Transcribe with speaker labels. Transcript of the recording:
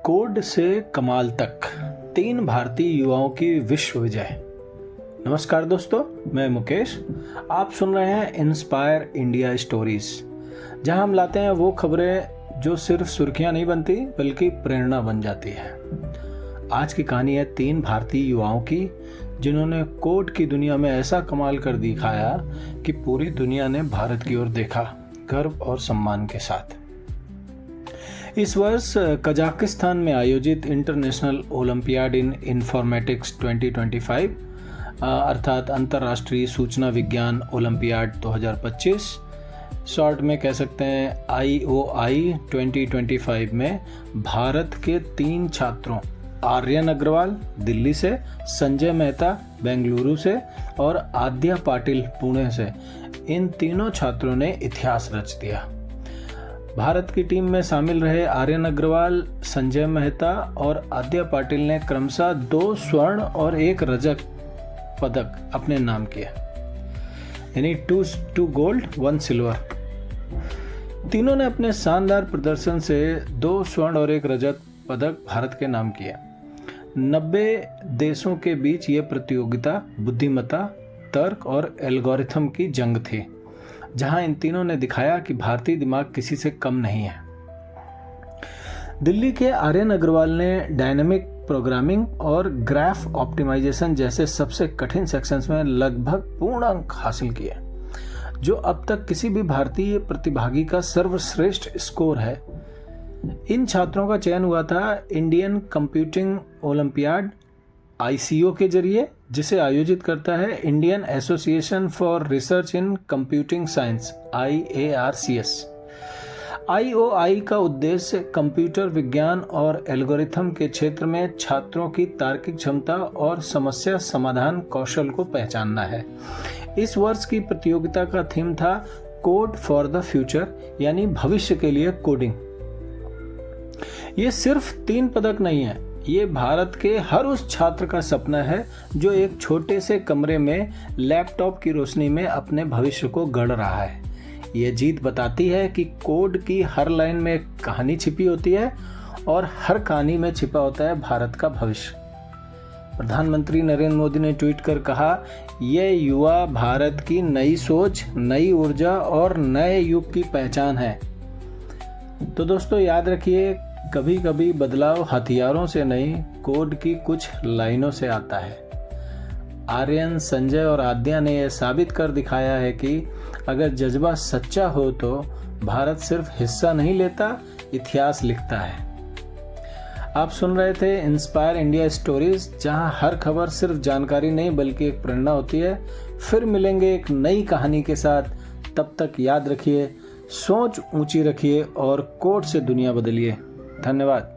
Speaker 1: Code से कमाल तक 3 भारतीय युवाओं की विश्व विजय। नमस्कार दोस्तों, मैं मुकेश। आप सुन रहे हैं इंस्पायर इंडिया स्टोरीज, जहां हम लाते हैं वो खबरें जो सिर्फ सुर्खियां नहीं बनती बल्कि प्रेरणा बन जाती है। आज की कहानी है 3 भारतीय युवाओं की जिन्होंने कोड की दुनिया में ऐसा कमाल कर दिखाया कि पूरी दुनिया ने भारत की ओर देखा, गर्व और सम्मान के साथ। इस वर्ष कजाकिस्तान में आयोजित इंटरनेशनल ओलंपियाड इन इंफॉर्मेटिक्स 2025 अर्थात अंतर्राष्ट्रीय सूचना विज्ञान ओलंपियाड 2025, शॉर्ट में कह सकते हैं IOI 2025 में भारत के 3 छात्रों आर्यन अग्रवाल दिल्ली से, संजय मेहता बेंगलुरु से और आद्या पाटिल पुणे से, इन तीनों छात्रों ने इतिहास रच दिया। भारत की टीम में शामिल रहे आर्यन अग्रवाल, संजय मेहता और आद्या पाटिल ने क्रमशः 2 स्वर्ण और 1 रजत पदक अपने नाम किया, यानी 2 गोल्ड 1 सिल्वर। तीनों ने अपने शानदार प्रदर्शन से 2 स्वर्ण और 1 रजत पदक भारत के नाम किया। 90 देशों के बीच ये प्रतियोगिता बुद्धिमत्ता, तर्क और एल्गोरिथम की जंग थी, जहां इन तीनों ने दिखाया कि भारतीय दिमाग किसी से कम नहीं है। दिल्ली के आर्यन अग्रवाल ने डायनामिक प्रोग्रामिंग और ग्राफ ऑप्टिमाइजेशन जैसे सबसे कठिन सेक्शंस में लगभग पूर्ण अंक हासिल किए, जो अब तक किसी भी भारतीय प्रतिभागी का सर्वश्रेष्ठ स्कोर है। इन छात्रों का चयन हुआ था इंडियन कंप्यूटिंग ओलंपियाड ICO के जरिए, जिसे आयोजित करता है Indian association for research in computing science IARCS। IOI का उद्देश्य कंप्यूटर विज्ञान और एल्गोरिथम के क्षेत्र में छात्रों की तार्किक क्षमता और समस्या समाधान कौशल को पहचानना है। इस वर्ष की प्रतियोगिता का थीम था कोड फॉर द फ्यूचर, यानी भविष्य के लिए कोडिंग। ये सिर्फ 3 पदक नहीं है, ये भारत के हर उस छात्र का सपना है जो एक छोटे से कमरे में लैपटॉप की रोशनी में अपने भविष्य को गढ़ रहा है। ये जीत बताती है कि कोड की हर लाइन में एक कहानी छिपी होती है और हर कहानी में छिपा होता है भारत का भविष्य। प्रधानमंत्री नरेंद्र मोदी ने ट्वीट कर कहा, ये युवा भारत की नई सोच, नई ऊर्जा और नए युग की पहचान है। तो दोस्तों याद रखिए, कभी कभी बदलाव हथियारों से नहीं, कोड की कुछ लाइनों से आता है। आर्यन, संजय और आद्या ने यह साबित कर दिखाया है कि अगर जज्बा सच्चा हो तो भारत सिर्फ हिस्सा नहीं लेता, इतिहास लिखता है। आप सुन रहे थे इंस्पायर इंडिया स्टोरीज, जहां हर खबर सिर्फ जानकारी नहीं बल्कि एक प्रेरणा होती है। फिर मिलेंगे एक नई कहानी के साथ। तब तक याद रखिए, सोच ऊंची रखिए और कोड से दुनिया बदलिए। धन्यवाद।